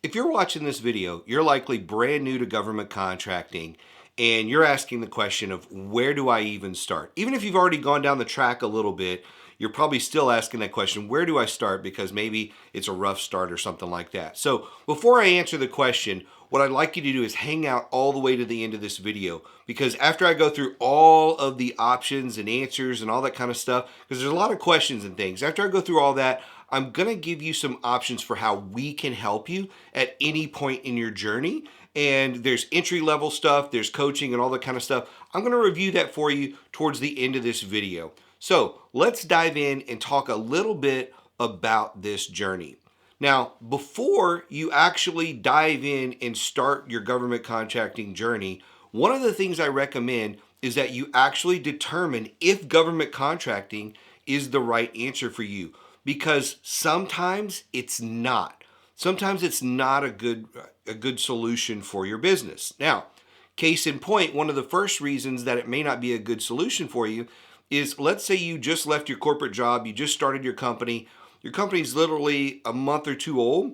If you're watching this video, you're likely brand new to government contracting and you're asking the question of where do I even start? Even if you've already gone down the track a little bit, you're probably still asking that question, where do I start? Because maybe it's a rough start or something like that. So before I answer the question, what I'd like you to do is hang out all the way to the end of this video, because after I go through all of the options and answers and all that kind of stuff, because there's a lot of questions and things, after I go through all that, I'm going to give you some options for how we can help you at any point in your journey. And there's entry level stuff, there's coaching and all that kind of stuff. I'm going to review that for you towards the end of this video. So let's dive in and talk a little bit about this journey. Now, before you actually dive in and start your government contracting journey, one of the things I recommend is that you actually determine if government contracting is the right answer for you, because sometimes it's not. Sometimes it's not a good solution for your business. Now, case in point, one of the first reasons that it may not be a good solution for you is, let's say you just left your corporate job, you just started your company's literally a month or two old.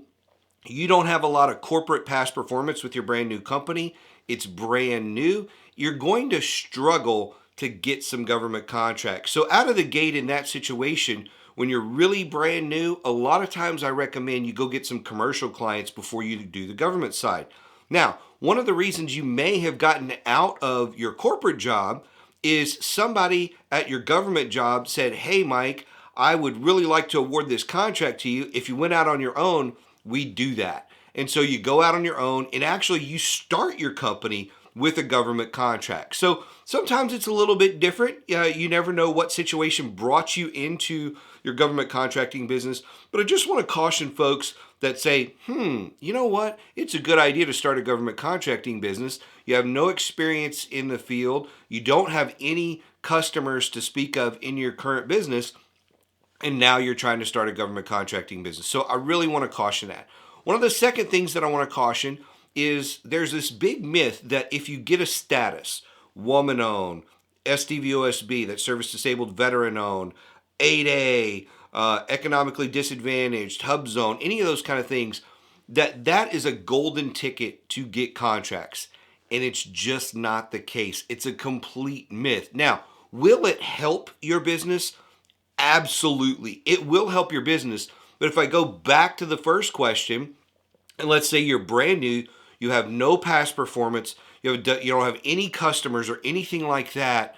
You don't have a lot of corporate past performance with your brand new company. It's brand new. You're going to struggle to get some government contracts. So out of the gate in that situation, when you're really brand new, a lot of times I recommend you go get some commercial clients before you do the government side. Now, one of the reasons you may have gotten out of your corporate job is somebody at your government job said, "Hey, Mike, I would really like to award this contract to you. If you went out on your own, we do that." And so you go out on your own and actually you start your company with a government contract. So sometimes it's a little bit different. You never know what situation brought you into your government contracting business. But I just want to caution folks that say, you know what? It's a good idea to start a government contracting business. You have no experience in the field. You don't have any customers to speak of in your current business. And now you're trying to start a government contracting business. So I really want to caution that. One of the second things that I want to caution is there's this big myth that if you get a status, woman-owned, SDVOSB, that service disabled veteran-owned, 8A, economically disadvantaged, hub zone, any of those kind of things, that is a golden ticket to get contracts. And it's just not the case. It's a complete myth. Now, will it help your business? Absolutely. It will help your business. But if I go back to the first question, and let's say you're brand new, you have no past performance, you don't have any customers or anything like that,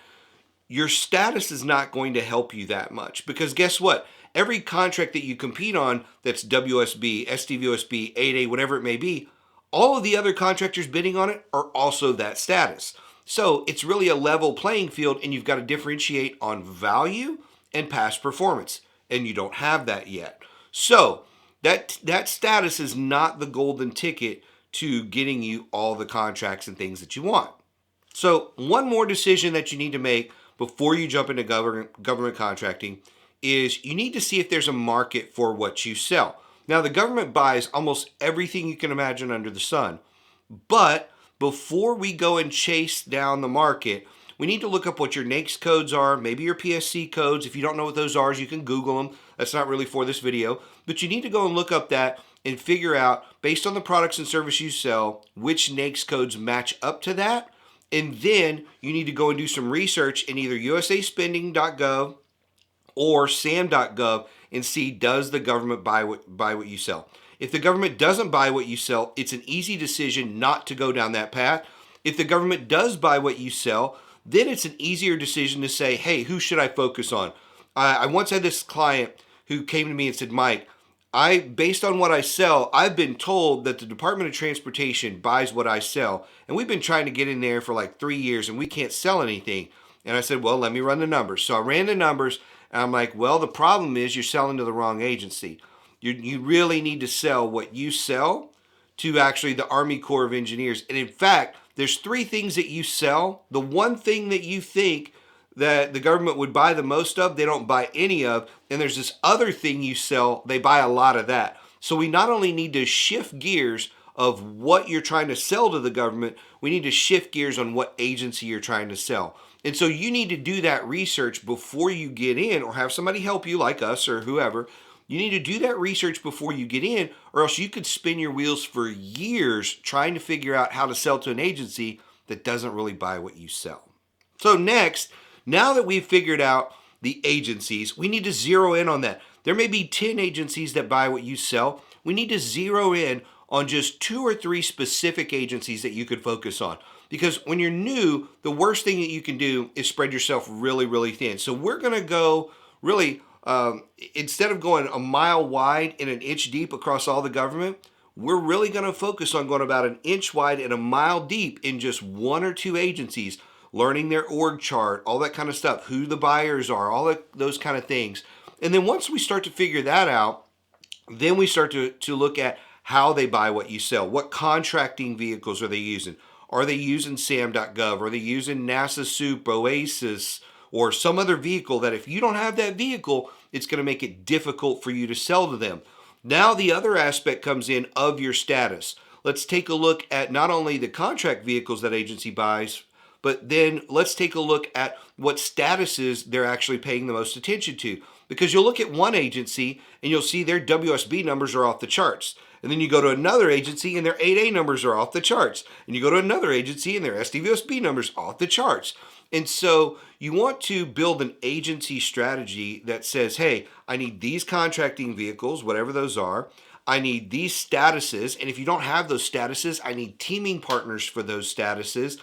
your status is not going to help you that much. Because guess what? Every contract that you compete on that's WSB, SDVOSB, 8A, whatever it may be, all of the other contractors bidding on it are also that status. So it's really a level playing field, and you've got to differentiate on value and past performance, and you don't have that yet. So that status is not the golden ticket to getting you all the contracts and things that you want. So one more decision that you need to make before you jump into government contracting is you need to see if there's a market for what you sell. Now, the government buys almost everything you can imagine under the sun, but before we go and chase down the market, we need to look up what your NAICS codes are, maybe your PSC codes. If you don't know what those are, you can Google them. That's not really for this video, but you need to go and look up that and figure out, based on the products and service you sell, which NAICS codes match up to that. And then you need to go and do some research in either usaspending.gov or sam.gov and see, does the government buy what you sell? If the government doesn't buy what you sell, it's an easy decision not to go down that path. If the government does buy what you sell, then it's an easier decision to say, hey, who should I focus on? I once had this client who came to me and said, Mike, based on what I sell, I've been told that the Department of Transportation buys what I sell. And we've been trying to get in there for like 3 years and we can't sell anything. And I said, well, let me run the numbers. So I ran the numbers and I'm like, well, the problem is you're selling to the wrong agency. You really need to sell what you sell to actually the Army Corps of Engineers. And in fact, there's 3 things that you sell. The one thing that you think that the government would buy the most of, they don't buy any of. And there's this other thing you sell, they buy a lot of that. So we not only need to shift gears of what you're trying to sell to the government, we need to shift gears on what agency you're trying to sell. And so you need to do that research before you get in, or have somebody help you like us or whoever, You need to do that research before you get in, or else you could spin your wheels for years trying to figure out how to sell to an agency that doesn't really buy what you sell. So next, now that we've figured out the agencies, we need to zero in on that. There may be 10 agencies that buy what you sell. We need to zero in on just 2 or 3 specific agencies that you could focus on. Because when you're new, the worst thing that you can do is spread yourself really, really thin. So we're going to go really, instead of going a mile wide and an inch deep across all the government, we're really going to focus on going about an inch wide and a mile deep in just 1 or 2 agencies, learning their org chart, all that kind of stuff, who the buyers are, those kind of things. And then once we start to figure that out, then we start to look at how they buy what you sell. What contracting vehicles are they using? Are they using SAM.gov? Are they using NASA SOUP, OASIS, or some other vehicle that if you don't have that vehicle, it's going to make it difficult for you to sell to them? Now the other aspect comes in of your status. Let's take a look at not only the contract vehicles that agency buys, but then let's take a look at what statuses they're actually paying the most attention to. Because you'll look at one agency and you'll see their WSB numbers are off the charts. And then you go to another agency and their 8A numbers are off the charts. And you go to another agency and their SDVSB numbers off the charts. And so you want to build an agency strategy that says, hey, I need these contracting vehicles, whatever those are. I need these statuses. And if you don't have those statuses, I need teaming partners for those statuses.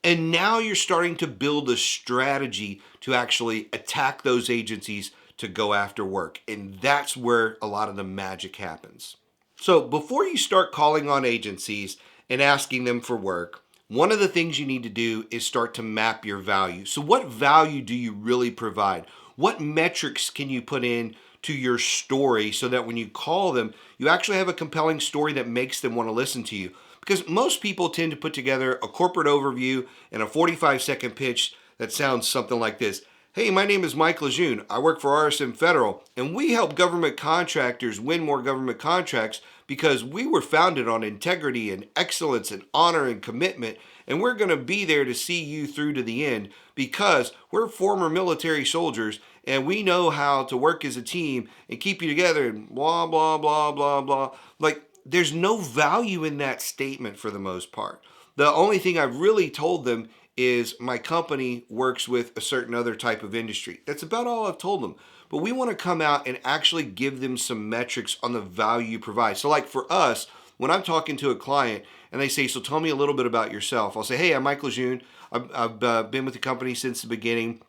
And now you're starting to build a strategy to actually attack those agencies to go after work. And that's where a lot of the magic happens. So before you start calling on agencies and asking them for work, one of the things you need to do is start to map your value. So what value do you really provide? What metrics can you put in to your story so that when you call them, you actually have a compelling story that makes them want to listen to you? Because most people tend to put together a corporate overview and a 45-second pitch that sounds something like this. Hey, my name is Mike Lejeune. I work for RSM Federal, and we help government contractors win more government contracts because we were founded on integrity and excellence and honor and commitment, and we're going to be there to see you through to the end because we're former military soldiers, and we know how to work as a team and keep you together and blah, blah, blah, blah, blah. Like, there's no value in that statement for the most part. The only thing I've really told them is my company works with a certain other type of industry. That's about all I've told them. But we want to come out and actually give them some metrics on the value you provide. So like for us, when I'm talking to a client and they say, so tell me a little bit about yourself. I'll say, hey, I'm Mike Lejeune. I've been with the company since the beginning.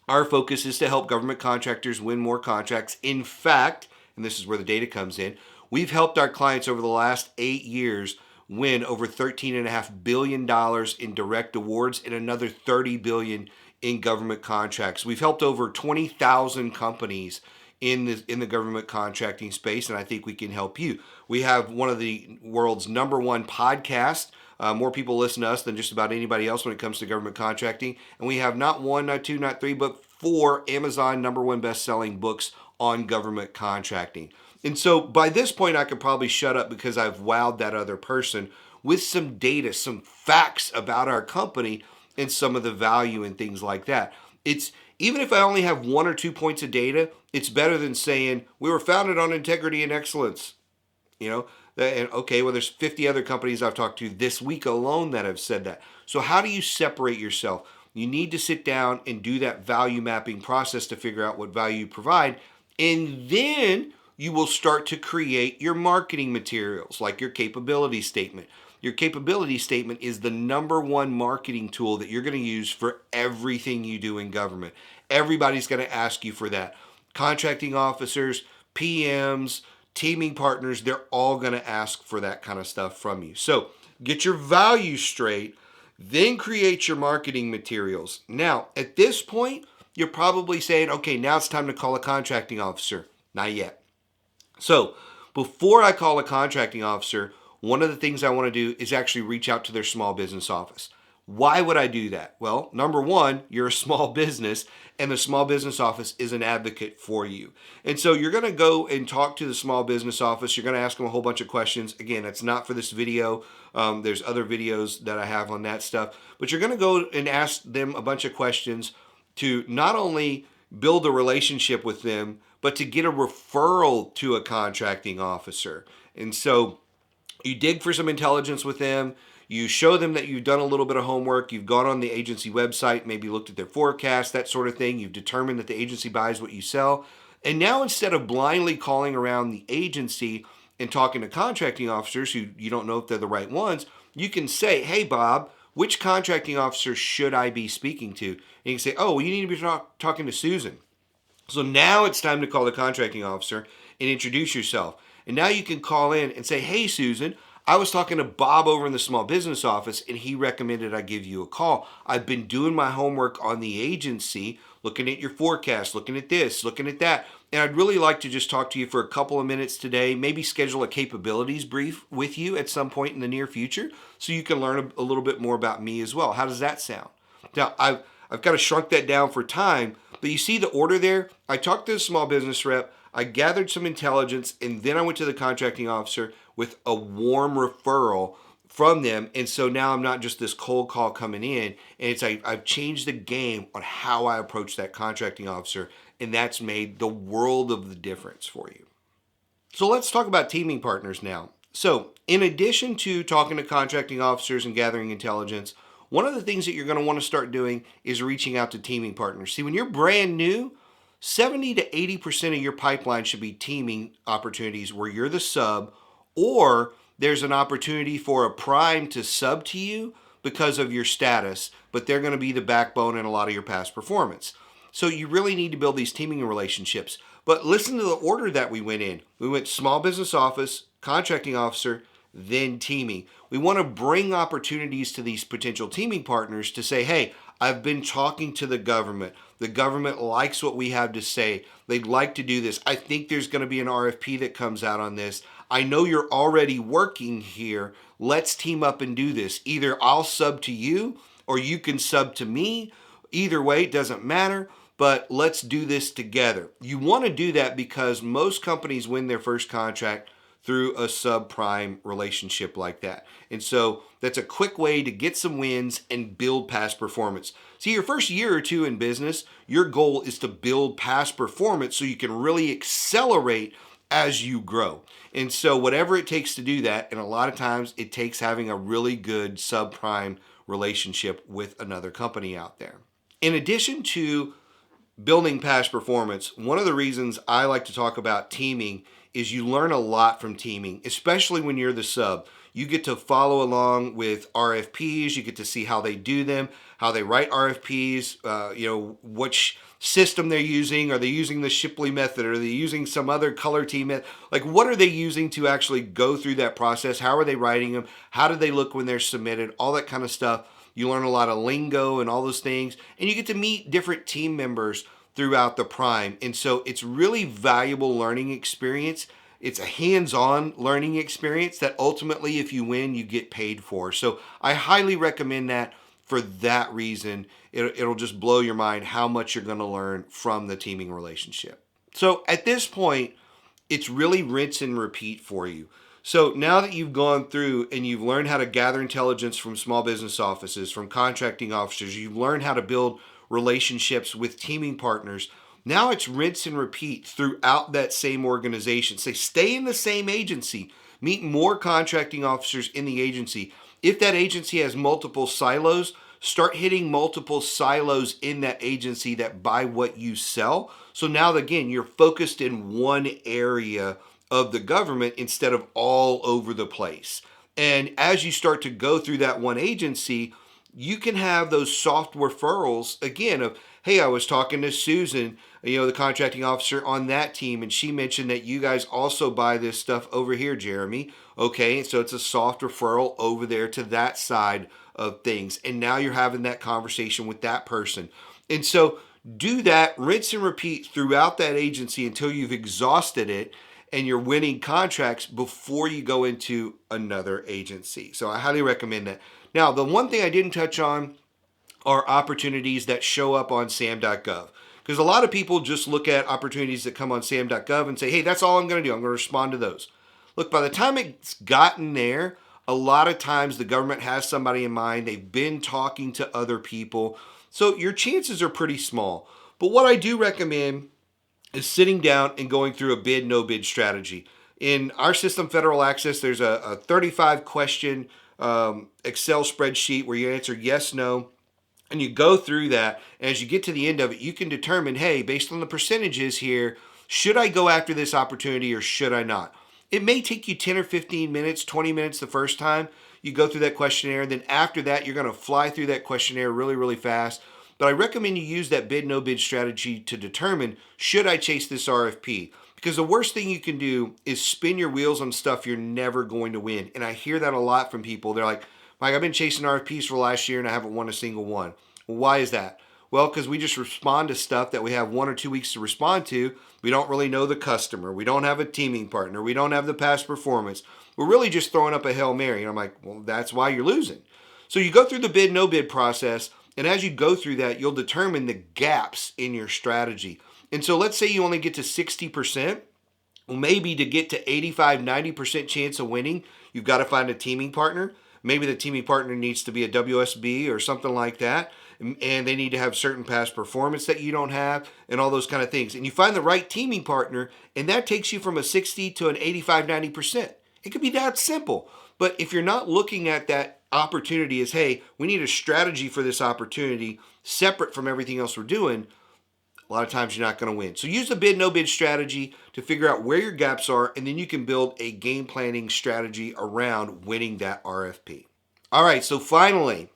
Our focus is to help government contractors win more contracts. In fact, and this is where the data comes in, we've helped our clients over the last 8 years win over $13.5 billion in direct awards and another $30 billion in government contracts. We've helped over 20,000 companies in the government contracting space, and I think we can help you. We have one of the world's #1 podcasts. More people listen to us than just about anybody else when it comes to government contracting. And we have not 1, not 2, not 3, but 4 Amazon #1 best-selling books on government contracting. And so by this point, I could probably shut up because I've wowed that other person with some data, some facts about our company and some of the value and things like that. It's even if I only have 1 or 2 points of data, it's better than saying we were founded on integrity and excellence. You know, and okay, well, there's 50 other companies I've talked to this week alone that have said that. So how do you separate yourself? You need to sit down and do that value mapping process to figure out what value you provide. And then you will start to create your marketing materials like your capability statement. Your capability statement is the #1 marketing tool that you're going to use for everything you do in government. Everybody's going to ask you for that. Contracting officers, PMs, teaming partners, they're all going to ask for that kind of stuff from you. So get your value straight, then create your marketing materials. Now, at this point, you're probably saying, okay, now it's time to call a contracting officer. Not yet. So before I call a contracting officer, one of the things I want to do is actually reach out to their small business office. Why would I do that? Well, #1, you're a small business and the small business office is an advocate for you. And so you're going to go and talk to the small business office. You're going to ask them a whole bunch of questions. Again, that's not for this video. There's other videos that I have on that stuff. But you're going to go and ask them a bunch of questions to not only build a relationship with them, but to get a referral to a contracting officer. And so you dig for some intelligence with them. You show them that you've done a little bit of homework. You've gone on the agency website, maybe looked at their forecast, that sort of thing. You've determined that the agency buys what you sell. And now instead of blindly calling around the agency and talking to contracting officers who you don't know if they're the right ones, you can say, hey, Bob, which contracting officer should I be speaking to? And you can say, oh, well, you need to be talking to Susan. So now it's time to call the contracting officer and introduce yourself. And now you can call in and say, hey, Susan, I was talking to Bob over in the small business office and he recommended I give you a call. I've been doing my homework on the agency, looking at your forecast, looking at this, looking at that. And I'd really like to just talk to you for a couple of minutes today, maybe schedule a capabilities brief with you at some point in the near future so you can learn a little bit more about me as well. How does that sound? Now, I've kind of shrunk that down for time, but you see the order there? I talked to the small business rep, I gathered some intelligence, and then I went to the contracting officer with a warm referral from them. And so now I'm not just this cold call coming in, and it's like I've changed the game on how I approach that contracting officer, and that's made the world of the difference for you. So let's talk about teaming partners now. So in addition to talking to contracting officers and gathering intelligence, one of the things that you're going to want to start doing is reaching out to teaming partners. See, when you're brand new, 70 to 80% of your pipeline should be teaming opportunities where you're the sub, or there's an opportunity for a prime to sub to you because of your status, but they're going to be the backbone in a lot of your past performance. So you really need to build these teaming relationships. But listen to the order that we went in. We went small business office, contracting officer, then teaming. We want to bring opportunities to these potential teaming partners to say, hey, I've been talking to the government. The government likes what we have to say. They'd like to do this. I think there's going to be an RFP that comes out on this. I know you're already working here. Let's team up and do this. Either I'll sub to you or you can sub to me. Either way, it doesn't matter, but let's do this together. You want to do that because most companies win their first contract through a subprime relationship like that. And so that's a quick way to get some wins and build past performance. See, your first year or two in business, your goal is to build past performance so you can really accelerate as you grow. And so whatever it takes to do that, and a lot of times it takes having a really good subprime relationship with another company out there. In addition to building past performance, one of the reasons I like to talk about teaming is you learn a lot from teaming, especially when you're the sub. You get to follow along with RFPs. You get to see how they do them, how they write RFPs, which system they're using. Are they using the Shipley method? Are they using some other color team method? Like, what are they using to actually go through that process? How are they writing them? How do they look when they're submitted? All that kind of stuff. You learn a lot of lingo and all those things. And you get to meet different team members throughout the prime. And so it's really valuable learning experience. It's a hands-on learning experience that ultimately, if you win, you get paid for. So I highly recommend that for that reason. It'll just blow your mind how much you're going to learn from the teaming relationship. So at this point, it's really rinse and repeat for you. So now that you've gone through and you've learned how to gather intelligence from small business offices, from contracting officers, you've learned how to build relationships with teaming partners. Now it's rinse and repeat throughout that same organization. Say, stay in the same agency, meet more contracting officers in the agency. If that agency has multiple silos, start hitting multiple silos in that agency that buy what you sell. So now again, you're focused in one area of the government instead of all over the place. And as you start to go through that one agency, you can have those soft referrals again of, hey, I was talking to Susan, the contracting officer on that team, and she mentioned that you guys also buy this stuff over here, Jeremy. Okay, so it's a soft referral over there to that side of things. And now you're having that conversation with that person. And so do that, rinse and repeat throughout that agency until you've exhausted it and you're winning contracts before you go into another agency. So I highly recommend that. Now, the one thing I didn't touch on are opportunities that show up on SAM.gov. Because a lot of people just look at opportunities that come on SAM.gov and say, hey, that's all I'm going to do. I'm going to respond to those. Look, by the time it's gotten there, a lot of times the government has somebody in mind. They've been talking to other people. So your chances are pretty small. But what I do recommend is sitting down and going through a bid, no bid strategy. In our system, Federal Access, there's a 35 question Excel spreadsheet where you answer yes, no, and you go through that. And as you get to the end of it, you can determine, hey, based on the percentages here, should I go after this opportunity or should I not? It may take you 10 or 15 minutes, 20 minutes the first time you go through that questionnaire. Then after that, you're going to fly through that questionnaire really, really fast. But I recommend you use that bid no bid strategy to determine, should I chase this RFP? Because the worst thing you can do is spin your wheels on stuff you're never going to win. And I hear that a lot from people. They're like, Mike, I've been chasing RFPs for last year and I haven't won a single one. Well, why is that? Well, because we just respond to stuff that we have 1 or 2 weeks to respond to. We don't really know the customer. We don't have a teaming partner. We don't have the past performance. We're really just throwing up a Hail Mary. And I'm like, well, that's why you're losing. So you go through the bid, no bid process. And as you go through that, you'll determine the gaps in your strategy. And so let's say you only get to 60%. Well, maybe to get to 85, 90% chance of winning, you've got to find a teaming partner. Maybe the teaming partner needs to be a WSB or something like that. And they need to have certain past performance that you don't have and all those kind of things. And you find the right teaming partner, and that takes you from a 60 to an 85, 90%. It could be that simple. But if you're not looking at that opportunity as, hey, we need a strategy for this opportunity separate from everything else we're doing, a lot of times you're not going to win. So use the bid, no bid strategy to figure out where your gaps are, and then you can build a game planning strategy around winning that RFP. All right, so finally,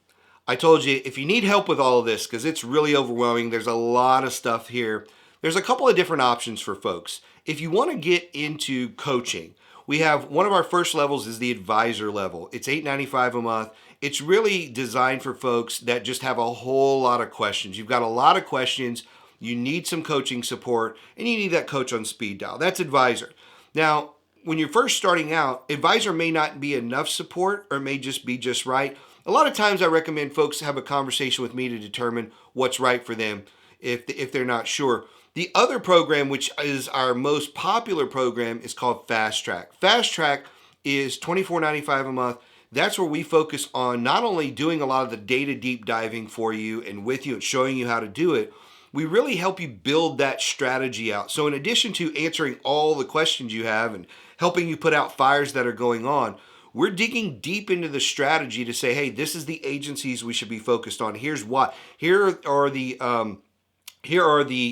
I told you if you need help with all of this, because it's really overwhelming, there's a lot of stuff here. There's a couple of different options for folks. If you want to get into coaching, we have one of our first levels is the advisor level. It's $8.95 a month. It's really designed for folks that just have a whole lot of questions. You've got a lot of questions. You need some coaching support, and you need that coach on speed dial. That's advisor. Now, when you're first starting out, advisor may not be enough support or may just be just right. A lot of times I recommend folks have a conversation with me to determine what's right for them if they're not sure. The other program, which is our most popular program, is called Fast Track. Fast Track is $24.95 a month. That's where we focus on not only doing a lot of the data deep diving for you and with you and showing you how to do it, we really help you build that strategy out. So in addition to answering all the questions you have and helping you put out fires that are going on, we're digging deep into the strategy to say, hey, this is the agencies we should be focused on. Here's what. Here are the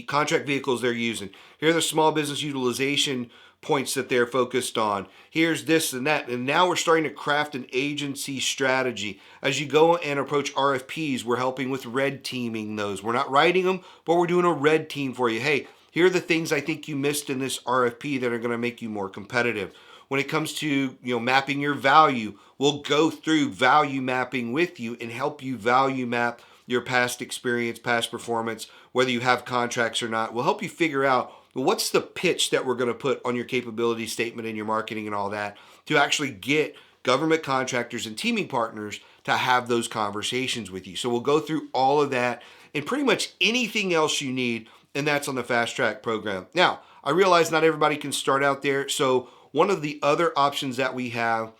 contract vehicles they're using. Here are the small business utilization points that they're focused on. Here's this and that. And now we're starting to craft an agency strategy. As you go and approach RFPs, we're helping with red teaming those. We're not writing them, but we're doing a red team for you. Hey, here are the things I think you missed in this RFP that are going to make you more competitive. When it comes to mapping your value, we'll go through value mapping with you and help you value map your past experience, past performance, whether you have contracts or not. We'll help you figure out, well, what's the pitch that we're going to put on your capability statement and your marketing and all that to actually get government contractors and teaming partners to have those conversations with you. So we'll go through all of that and pretty much anything else you need, and that's on the Fast Track program. Now, I realize not everybody can start out there, so one of the other options that we have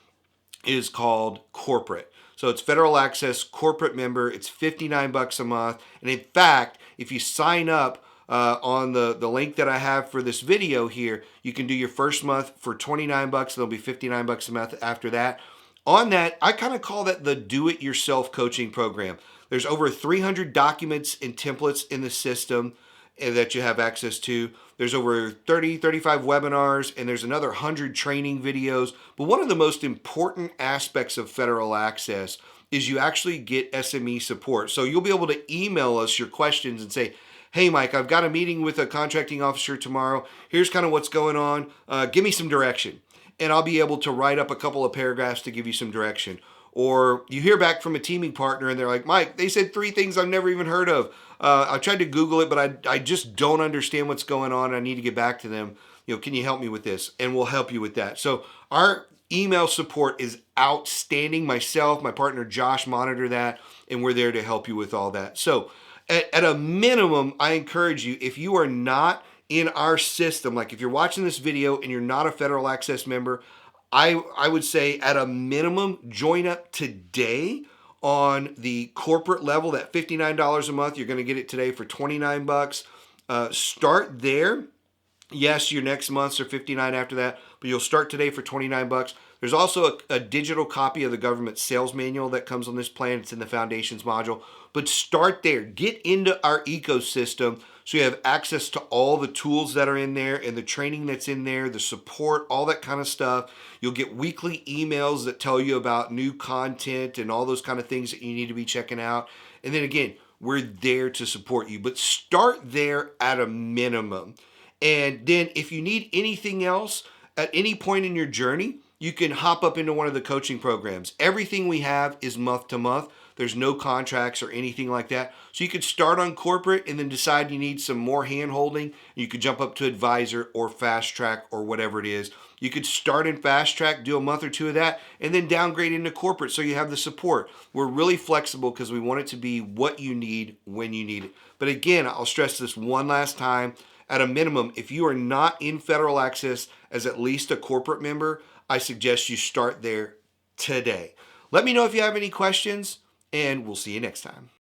is called corporate. So it's Federal Access corporate member. It's $59 a month. And in fact, if you sign up on the link that I have for this video here, you can do your first month for $29. There'll be $59 a month after that. On that, I kind of call that the do-it-yourself coaching program. There's over 300 documents and templates in the system that you have access to. There's over 30, 35 webinars, and there's another 100 training videos. But one of the most important aspects of Federal Access is you actually get SME support. So you'll be able to email us your questions and say, hey, Mike, I've got a meeting with a contracting officer tomorrow. Here's kind of what's going on. Give me some direction. And I'll be able to write up a couple of paragraphs to give you some direction. Or you hear back from a teaming partner and they're like, Mike, they said 3 things I've never even heard of. I tried to Google it, but I just don't understand what's going on. I need to get back to them. Can you help me with this? And we'll help you with that. So our email support is outstanding. Myself, my partner Josh monitor that, and we're there to help you with all that. So at a minimum, I encourage you, if you are not in our system, like if you're watching this video and you're not a Federal Access member, I would say at a minimum, join up today on the corporate level, that $59 a month. You're going to get it today for $29. Start there. Yes, your next months are $59 after that, but you'll start today for $29. There's also a digital copy of the government sales manual that comes on this plan. It's in the foundations module. But start there. Get into our ecosystem so you have access to all the tools that are in there and the training that's in there, the support, all that kind of stuff. You'll get weekly emails that tell you about new content and all those kind of things that you need to be checking out. And then again, we're there to support you, but start there at a minimum. And then if you need anything else at any point in your journey, you can hop up into one of the coaching programs. Everything we have is month to month. There's no contracts or anything like that. So you could start on corporate and then decide you need some more hand holding. You could jump up to advisor or fast track or whatever it is. You could start in fast track, do a month or two of that, and then downgrade into corporate so you have the support. We're really flexible because we want it to be what you need when you need it. But again, I'll stress this one last time. At a minimum, if you are not in federal access as at least a corporate member, I suggest you start there today. Let me know if you have any questions, and we'll see you next time.